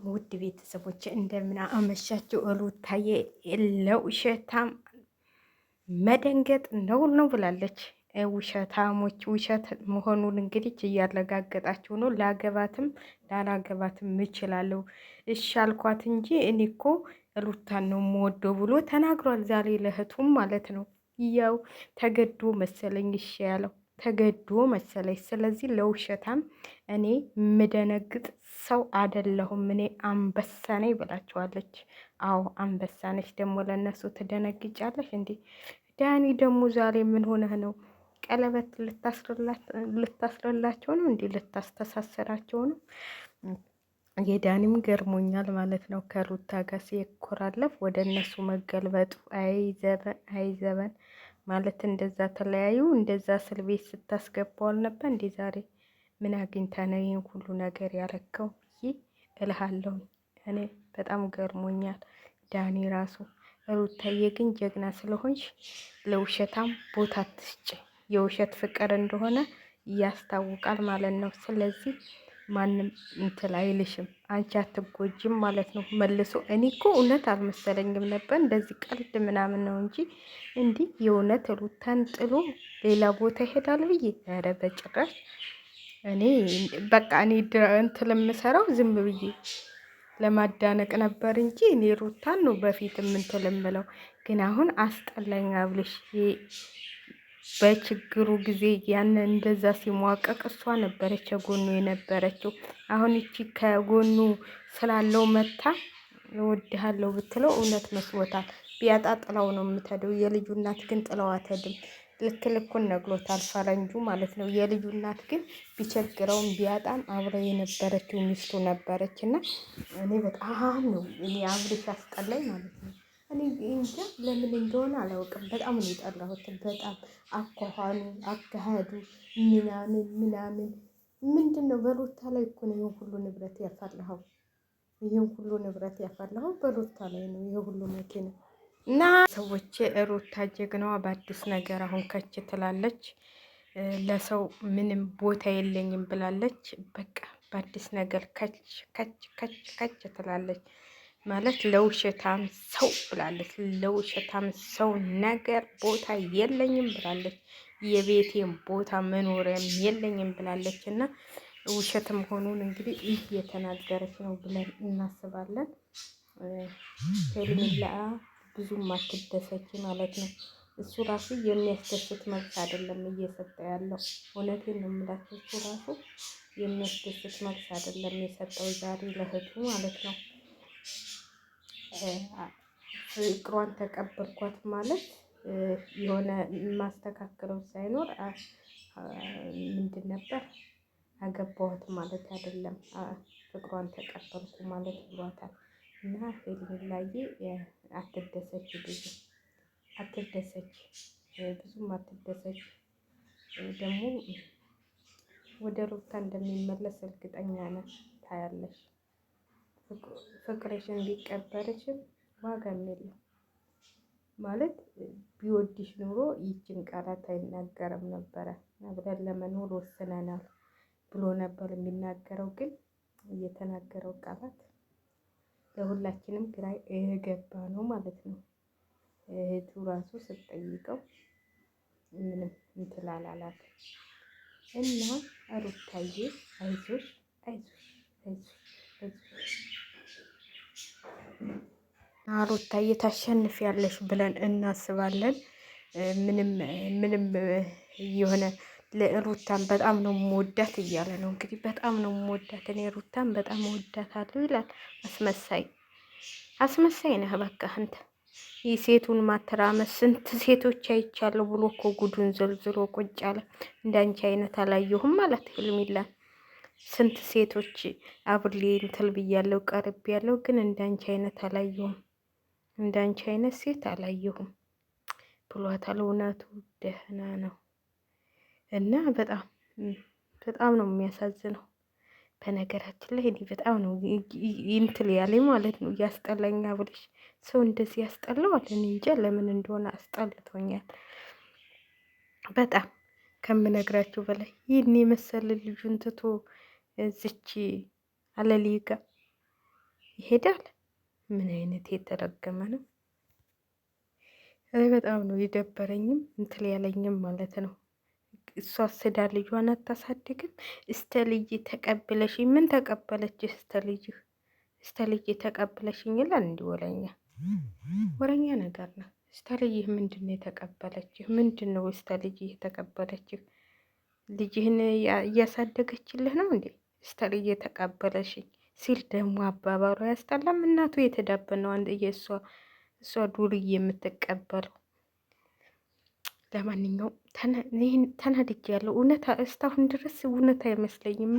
ውድ ቤተሰቦች እንደምን አመሻችሁ። ሩታዬ ለውሸታም መደንገጥ ነውር ነው ብላለች። ውሸታሞች ውሸት መሆኑን እንግዲህ እያረጋገጣችሁ ነው። ላገባትም ላላገባትም እችላለሁ እሺ አልኳት እንጂ እኔ እኮ ሩታን ነው የምወደው ብሎ ተናግሯል። ዛሬ ለእህቱም ማለት ነው። ያው ተገዶ መሰለኝ እሺ ያለው ተገዶ መሰለኝ። ስለዚህ ለውሸታም እኔ ምደነግጥ ሰው አደለሁም፣ እኔ አንበሳ ነኝ ብላችኋለች። አዎ አንበሳ ነች። ደግሞ ለእነሱ ትደነግጫለሽ እንዴ? ዳኒ ደግሞ ዛሬ ምን ሆነህ ነው? ቀለበት ልታስረላቸው ነው እንዴ? ልታስተሳሰራቸው ነው? የዳኒም ገርሞኛል ማለት ነው። ከሩታ ጋር ሲኮራለፍ ወደ እነሱ መገልበጡ አይዘበን አይዘበን ማለት እንደዛ ተለያዩ። እንደዛ እስር ቤት ስታስገባው አልነበር እንዴ? ዛሬ ምን አግኝታ ነው ይህን ሁሉ ነገር ያረከው? ይህ እልሃለሁ እኔ በጣም ገርሞኛል ዳኒ ራሱ። ሩታዬ ግን ጀግና ስለሆንሽ ለውሸታም ቦታ አትስጭ። የውሸት ፍቅር እንደሆነ ያስታውቃል ማለት ነው። ስለዚህ ማንም እንትል አይልሽም፣ አንቺ አትጎጂም ማለት ነው። መልሶ እኔ እኮ እውነት አልመሰለኝም ነበር እንደዚህ ቀልድ ምናምን ነው እንጂ እንዲህ የእውነት ሩታን ጥሎ ሌላ ቦታ ይሄዳል ብዬ ኧረ በጭራሽ። እኔ በቃ እኔ እንትን የምሰራው ዝም ብዬ ለማዳነቅ ነበር እንጂ እኔ ሩታን ነው በፊት የምንትል የምለው። ግን አሁን አስጠላኝ አብልሽ። በችግሩ ጊዜ ያን እንደዛ ሲሟቀቅ እሷ ነበረች ከጎኑ የነበረችው። አሁን እቺ ከጎኑ ስላለው መታ እወድሃለሁ ብትለው እውነት መስሎታል። ቢያጣ ጥላው ነው የምትሄደው። የልጁ እናት ግን ጥላው አትሄድም። ልክ ልኩን ነግሎታል ፈረንጁ ማለት ነው። የልጁ እናት ግን ቢቸግረውም ቢያጣም አብረው የነበረችው ሚስቱ ነበረች። እና እኔ በጣም ነው እኔ አብሬሽ አስጠላኝ ማለት ነው። እኔ እንጃ ለምን እንደሆነ አላውቅም። በጣም ነው የጠላሁት። በጣም አኳኋኑ፣ አካሄዱ ምናምን ምናምን ምንድን ነው? በሩታ ላይ እኮ ነው ይሄን ሁሉ ንብረት ያፈራኸው። ይሄን ሁሉ ንብረት ያፈራኸው በሩታ ላይ ነው። ይሄ ሁሉ መኪና እና ሰዎች ሩታ ጀግናዋ በአዲስ ነገር አሁን ከች ትላለች። ለሰው ምንም ቦታ የለኝም ብላለች። በቃ በአዲስ ነገር ከች ከች ከች ከች ትላለች ማለት ለውሸታም ሰው ብላለች። ለውሸታም ሰው ነገር ቦታ የለኝም ብላለች። የቤቴም ቦታ መኖሪያም የለኝም ብላለች። እና ውሸት መሆኑን እንግዲህ ይህ የተናገረች ነው ብለን እናስባለን። ሄርሜላ ብዙም አትደሰች ማለት ነው። እሱ ራሱ የሚያስደስት መልስ አይደለም እየሰጠ ያለው። እውነቴን ነው የምላቸው። እሱ ራሱ የሚያስደስት መልስ አይደለም የሰጠው ዛሬ ለእህቱ ማለት ነው። ፍቅሯን ተቀበልኳት ማለት የሆነ ማስተካከለው ሳይኖር ምንድን ነበር አገባኋት ማለት አይደለም። ፍቅሯን ተቀበልኩ ማለት ብሏታል። እና ሄርሜላዬ አትደሰች፣ ብዙ አትደሰች፣ ብዙም አትደሰች። ደግሞ ወደ ሩታ እንደሚመለስ እርግጠኛ ነን። ታያለሽ። ፍቅርሽን ቢቀበልሽም ዋጋም የለም ማለት ቢወድሽ ኑሮ ይችን ቃላት አይናገርም ነበረ። አብረን ለመኖር ወስነናል ብሎ ነበር የሚናገረው። ግን የተናገረው ቃላት ለሁላችንም ግራ የገባ ነው ማለት ነው። እህቱ ራሱ ስትጠይቀው ምንም እንትን አላላት። እና ሩታዬ አይዞሽ አይዞሽ አይዞሽ አይዞሽ ሩታዬ ታሸንፊያለሽ ብለን እናስባለን። ምንም የሆነ ለሩታን በጣም ነው የምወዳት እያለ ነው እንግዲህ። በጣም ነው የምወዳት እኔ ሩታን በጣም እወዳታለሁ ይላል። አስመሳይ አስመሳይ ነህ በቃ አንተ። ይህ ሴቱን ማተራመስ ስንት ሴቶች አይቻለሁ ብሎ እኮ ጉዱን ዘልዝሎ ቁጭ አለ። እንዳንቺ አይነት አላየሁም ማለት ሄርሜላን። ስንት ሴቶች አብሬ እንትን ብያለሁ ቀርብ ያለው ግን እንዳንቺ አይነት አላየሁም፣ እንዳንቺ አይነት ሴት አላየሁም ብሏታል። እውነቱ ደህና ነው። እና በጣም ነው የሚያሳዝነው። በነገራችን ላይ እኔ በጣም ነው ይንትል ያለኝ ማለት ነው። ያስጠላኛ ብለሽ ሰው እንደዚህ ያስጠላዋል። እኔ እንጃ ለምን እንደሆነ አስጠልቶኛል በጣም ከምነግራችሁ በላይ። ይህን የመሰለ ልጁን ትቶ እዚች አለሊጋ ይሄዳል። ምን አይነት የተረገመ ነው? በጣም ነው የደበረኝም እንትል ያለኝም ማለት ነው። እሷ ስዳ ልጇን አታሳድግም። እስተ ልጅ ተቀብለሽ ምን ተቀበለች? እስተ ልጅ ተቀብለሽኝ ይላል። እንዲህ ወረኛ ነገር ነው። እስተ ልጅህ ምንድን ነው የተቀበለችህ? ምንድን ነው እስተ ልጅህ የተቀበለችህ? ልጅህን እያሳደገችልህ ነው እንዴ? እስተ ልጅ የተቀበለሽኝ ሲል ደግሞ አባባሉ ያስጠላም። እናቱ የተዳበነው አንድ እሷ ዱርዬ የምትቀበለው። ለማንኛውም ተናድጄ ያለው እውነት እስካሁን ድረስ እውነት አይመስለኝም።